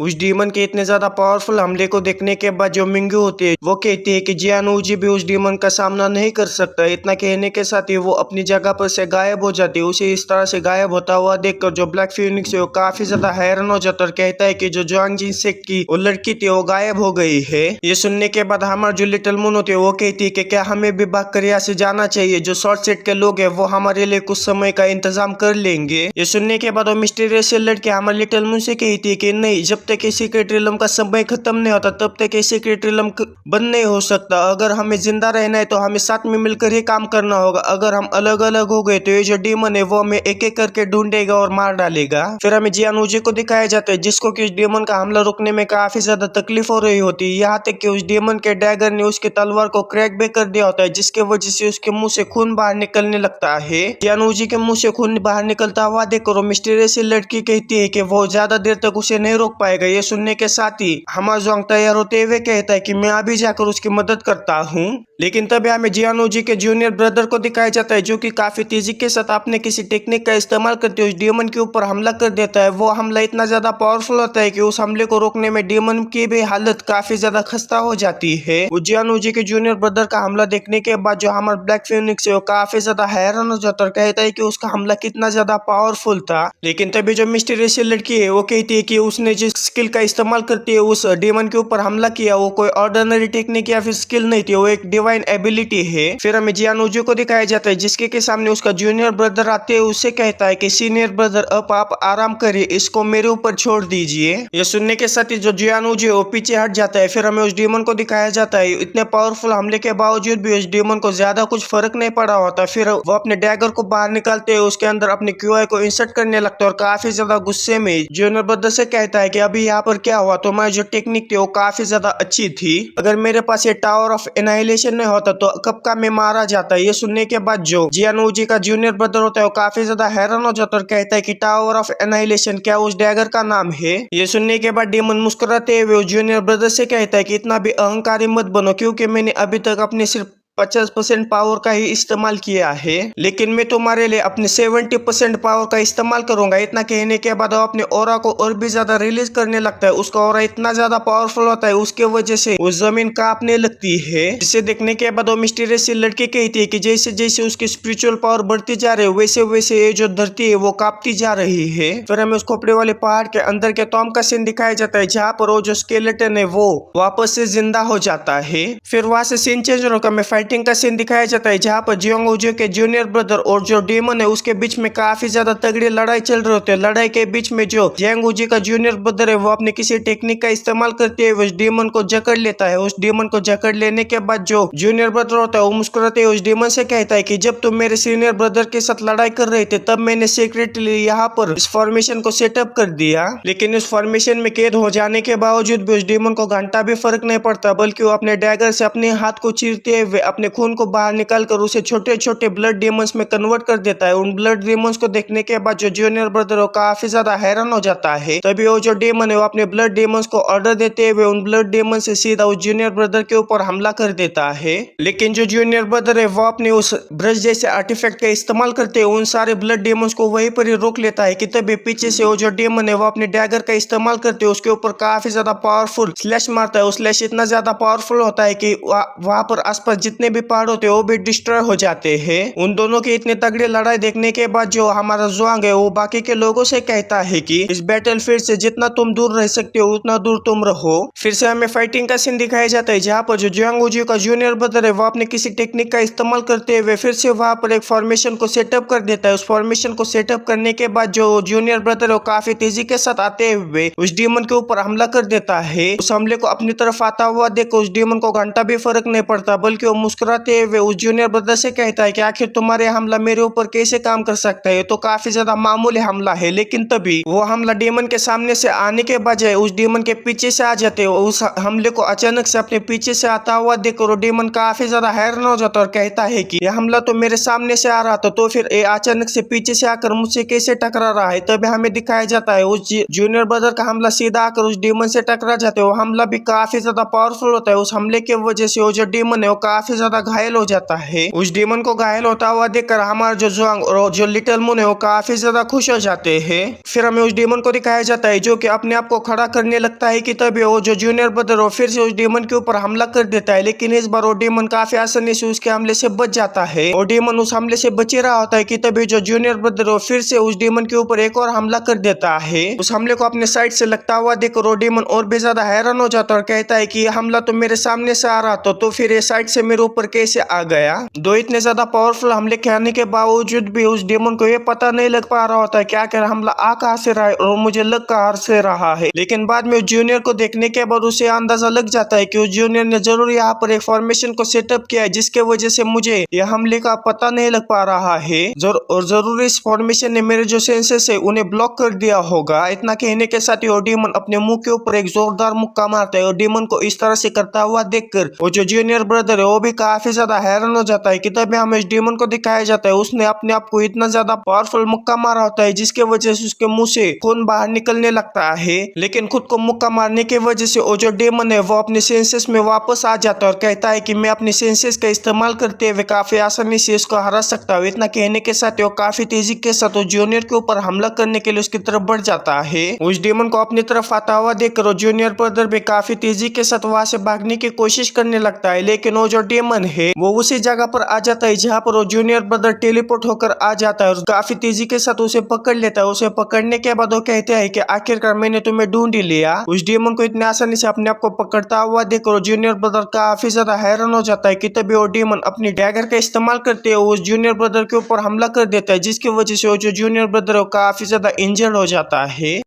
उस डीमन के इतने ज्यादा पावरफुल हमले को देखने के बाद जो मिंगू होती है वो कहती है कि जियानूजी भी उस डीमन का सामना नहीं कर सकता। इतना कहने के साथ ही वो अपनी जगह पर से गायब हो जाती है। उसे इस तरह से गायब होता हुआ देखकर जो ब्लैक फिनिक्स है वो काफी ज्यादा हैरान हो जाता है और कहता है कि जो जुआंग जिनसेक की वो लड़की थी वो गायब हो गई है। ये सुनने के बाद हमारे जो लिटिल मून होती है वो कहती है कि क्या हमें भी भाग कर यहाँ से जाना चाहिए। जो शॉर्ट सेट के लोग हैं वो हमारे लिए कुछ समय का इंतजाम कर लेंगे। ये सुनने के बाद वो मिस्टीरियस लड़की हमारे लिटिल मून से कहती है कि नहीं, जब तक ये सीक्रेट रिलम का समय खत्म नहीं होता तब तक ये सीक्रेट रिलम बंद नहीं हो सकता। अगर हमें जिंदा रहना है तो हमें साथ में मिलकर ही काम करना होगा। अगर हम अलग अलग हो गए तो ये जो डीमन है वो हमें एक एक करके ढूंढेगा और मार डालेगा। फिर हमें जियानूजी को दिखाया जाता है जिसको कि उस डीमन का हमला रुकने में काफी ज्यादा तकलीफ हो रही होती है। यहाँ तक कि उस डीमन के डैगर ने उसके तलवार को क्रैक भी कर दिया होता है जिसके वजह से उसके मुंह से खून बाहर निकलने लगता है। जियानूजी के मुंह से खून बाहर निकलता हुआ देखकर मिस्टीरियस लड़की कहती है कि वो ज्यादा देर तक उसे नहीं रोक पाएगा। ये सुनने के साथ ही हमारा जोंग तैयार होते हुए कहता है कि मैं अभी जाकर उसकी मदद करता हूँ। लेकिन तभी हमें जियानूजी के जूनियर ब्रदर को दिखाया जाता है जो कि काफी तेजी के साथ अपने किसी टेक्निक का इस्तेमाल करते हुए उस डीमन के ऊपर हमला कर देता है। वो हमला इतना ज्यादा पावरफुल होता है कि उस हमले को रोकने में डीमन की भी हालत काफी ज्यादा खस्ता हो जाती है। वो जियानूजी के जूनियर ब्रदर का हमला देखने के बाद जो हमारा ब्लैक फिनिक्स है वो काफी ज्यादा हैरान हो जाता है और कहता है कि उसका हमला कितना ज्यादा पावरफुल था। लेकिन तभी जो मिस्टीरियस लड़की है वो कहती है कि उसने जिस स्किल का इस्तेमाल करती है उस डीमन के ऊपर हमला किया वो कोई ऑर्डिनरी टेक्निक या फिर स्किल नहीं थी, वो एक डिवाइन एबिलिटी है। फिर हमें जियानूजी को दिखाया जाता है जिसके के सामने उसका जूनियर ब्रदर आते हैं। उससे कहता है कि सीनियर ब्रदर अब आप आराम करिए, इसको मेरे ऊपर छोड़ दीजिए। ये सुनने के साथ ही जो जियानूजी है वो पीछे हट जाता है। फिर हमें उस डीमन को दिखाया जाता है इतने पावरफुल हमले के बावजूद भी उस डीमन को ज्यादा कुछ फर्क नहीं पड़ा होता। फिर वो अपने डैगर को बाहर निकालते हैं, उसके अंदर अपने क्यूआई को इंसर्ट करने लगता है और काफी ज्यादा गुस्से में जूनियर ब्रदर से कहता है कि अभी यहाँ पर क्या हुआ, तुम्हारी जो टेक्निक थी वो काफी ज्यादा अच्छी थी, अगर मेरे पास ये टावर ऑफ एनाहिलेशन नहीं होता तो कब का मैं मारा जाता। ये सुनने के बाद जो जियानूजी का जूनियर ब्रदर होता है वो काफी ज्यादा हैरान हो जाता है और कहता है कि टावर ऑफ एनाहिलेशन क्या उस डैगर का नाम है। ये सुनने के बाद डीमन मुस्कुराते हुए जूनियर ब्रदर से कहता है कि इतना भी अहंकारी मत बनो क्योंकि मैंने अभी तक अपने सिर्फ 50% पावर का ही इस्तेमाल किया है, लेकिन मैं तुम्हारे लिए अपने 70% पावर का इस्तेमाल करूंगा। इतना कहने के बाद वो अपने ऑरा को और भी ज्यादा रिलीज करने लगता है। उसका ऑरा इतना ज्यादा पावरफुल होता है उसके वजह से उस जमीन कांपने लगती है। जिसे देखने के बाद वो मिस्टीरियस लड़की कहती है कि जैसे जैसे उसकी स्पिरिचुअल पावर बढ़ती जा रही है वैसे वैसे ये जो धरती है वो कांपती जा रही है। फिर हमें उस खोपड़े वाले पहाड़ के अंदर के टॉम का सीन दिखाया जाता है जहाँ पर वो जो स्केलेटन है वो वापस से जिंदा हो जाता है। फिर वहां से सीन चेंज होकर हमें फाइटिंग का सीन दिखाया जाता है जहाँ पर जियोंग उजो के जूनियर ब्रदर और जो डीमन है उसके बीच में काफी ज्यादा तगड़ी लड़ाई चल रही होती है। लड़ाई के बीच में जो जियोंग उजी का जूनियर ब्रदर है वो अपने किसी टेक्निक का इस्तेमाल करते हुए उस डीमन को जकड़ लेता है। उस डीमन को जकड़ लेने के बाद जो जूनियर ब्रदर होता है वो मुस्कुराते हुए उस डीमन से कहता है कि जब तुम मेरे सीनियर ब्रदर के साथ लड़ाई कर रहे थे तब मैंने सीक्रेटली यहाँ पर इस फॉर्मेशन को सेटअप कर दिया, लेकिन इस फॉर्मेशन में कैद हो जाने के बावजूद भी उस डीमन को घंटा भी फर्क नहीं पड़ता, बल्कि वो अपने डैगर से अपने हाथ को चीरते हुए अपने खून को बाहर निकालकर उसे छोटे छोटे ब्लड डेमंस में कन्वर्ट कर देता है। उन ब्लड डेमंस को देखने के बाद जो जूनियर ब्रदर है काफी ज्यादा हैरान हो जाता है। तभी वो जो डेमन है वो अपने ब्लड डेमंस को ऑर्डर देते हुए उन ब्लड डेमन से सीधा उस जूनियर ब्रदर के ऊपर हमला कर देता है। लेकिन जो जूनियर ब्रदर है वो अपने उस ब्रश जैसे आर्टिफैक्ट का इस्तेमाल करते हुए उन सारे ब्लड डेमंस को वहीं पर ही रोक लेता है कि तभी पीछे से वो जो डेमन है वो अपने डैगर का इस्तेमाल करते हुए उसके ऊपर काफी ज्यादा पावरफुल स्लैश मारता है। वो स्लैश इतना ज्यादा पावरफुल होता है कि वहां पर आसपास जितने भी पहाड़ होते हैं वो भी डिस्ट्रॉय हो जाते हैं। उन दोनों की इतनी तगड़ी लड़ाई देखने के बाद जो हमारा जुआंग है वो बाकी के लोगों से कहता है कि इस बैटलफील्ड से जितना तुम दूर रह सकते हो उतना दूर तुम रहो। फिर से हमें फाइटिंग का सीन दिखाया जाता है जहाँ पर जो जियांग उजी का जूनियर ब्रदर है वो अपने किसी टेक्निक का इस्तेमाल करते हुए फिर से वहां पर एक फॉर्मेशन को सेटअप कर देता है। उस फॉर्मेशन को सेटअप करने के बाद जो जूनियर ब्रदर है वो काफी तेजी के साथ आते हुए उस डीमन के ऊपर हमला कर देता है। उस हमले को अपनी तरफ आता हुआ देखकर उस डीमन को घंटा भी फर्क नहीं पड़ता, बल्कि वो मुस्कुराते हुए उस जूनियर ब्रदर से कहता है कि आखिर तुम्हारे हमला मेरे ऊपर कैसे काम कर सकता है, तो काफी ज्यादा मामूली हमला है। लेकिन तभी वो हमला डीमन के सामने से आने के बजाय उस डीमन के पीछे से आ जाते हैं। उस हमले को अचानक से अपने पीछे से आता हुआ देखकर डीमन काफी ज्यादा हैरान हो जाता है और कहता है कि यह हमला तो मेरे सामने से आ रहा था तो फिर ये अचानक से पीछे से आकर मुझसे कैसे टकरा रहा है। तभी हमें दिखाया जाता है उस जूनियर ब्रदर का हमला सीधा आकर उस डीमन से टकरा जाते है। वो हमला भी काफी ज्यादा पावरफुल होता है। उस हमले की वजह से वो जो डीमन है वो काफी ज्यादा घायल हो जाता है। उस डेमन को घायल होता हुआ देखकर हमारा जो जुआंग और जो लिटिल मून है वो काफी ज्यादा खुश हो जाते हैं। फिर हमें उस डेमन को दिखाया जाता है जो कि अपने आप को खड़ा करने लगता है कि तभी वो जो जूनियर ब्रदर फिर से उस डेमन के ऊपर हमला कर देता है, लेकिन इस बार वो डेमन काफी आसानी से उसके हमले से बच जाता है। और डेमन उस हमले से बच रहा होता है कि तभी जो जूनियर ब्रदर फिर से उस डेमन के ऊपर एक और हमला कर देता है। उस हमले को अपने साइड से लगता हुआ देखकर वो डेमन और भी ज्यादा हैरान हो जाता है और कहता है कि ये हमला तो मेरे सामने से आ रहा था, तो फिर ये साइड से मेरे ऊपर कैसे आ गया। दो इतने ज्यादा पावरफुल हमले के आने के बावजूद भी उस डेमन को ये पता नहीं लग पा रहा होता है कि आखिर हमला आ कहां से रहा है और मुझे लग कहां से रहा है। लेकिन बाद में जूनियर को देखने के बाद उसे अंदाजा लग जाता है कि उस जूनियर ने जरूर यहाँ पर एक फॉर्मेशन को सेटअप किया है, जिसके वजह से मुझे यह हमले का पता नहीं लग पा रहा है। और जरूर इस फॉर्मेशन ने मेरे जो सेंसेस है उन्हें ब्लॉक कर दिया होगा। इतना कहने के साथ ही वो डेमन अपने मुंह के ऊपर एक जोरदार मुक्का मारता है और डेमन को इस तरह से करता हुआ देखकर वो जो जूनियर ब्रदर है वो भी काफी ज्यादा हैरान हो जाता है कि तभी हमें इस डेमन को दिखाया जाता है उसने अपने आप को इतना ज्यादा पावरफुल मुक्का मारा होता है जिसके वजह से उसके मुंह से खून बाहर निकलने लगता है। लेकिन खुद को मुक्का मारने की वजह से वो जो डेमन है वो अपने सेंसेस में वापस आ जाता है और कहता है कि मैं अपने सेंसेस का इस्तेमाल करते हुए काफी आसानी से इसको हरा सकता हूँ। इतना कहने के साथ वो काफी तेजी के साथ जूनियर के ऊपर हमला करने के लिए उसकी तरफ बढ़ जाता है। उस डेमन को अपनी तरफ आता हुआ देखकर जूनियर ब्रदर भी काफी तेजी के साथ वहां से भागने की कोशिश करने लगता है, लेकिन वो जो डेमन है वो उसी जगह पर आ जाता है जहाँ पर वो जूनियर ब्रदर टेलीपोर्ट होकर आ जाता है और काफी तेजी के साथ उसे पकड़ लेता है। उसे पकड़ने के बाद वो कहते हैं कि आखिरकार मैंने तुम्हें ढूंढ ही लिया। उस डेमन को इतनी आसानी से अपने आप को पकड़ता हुआ देखकर जूनियर ब्रदर काफी ज्यादा हैरान हो जाता है कि तभी वो डेमन अपनी डैगर का इस्तेमाल करते हुए उस जूनियर ब्रदर के ऊपर हमला कर देता है, जिसकी वजह से वो जो जूनियर ब्रदर है वो काफी ज्यादा इंजर्ड हो जाता है।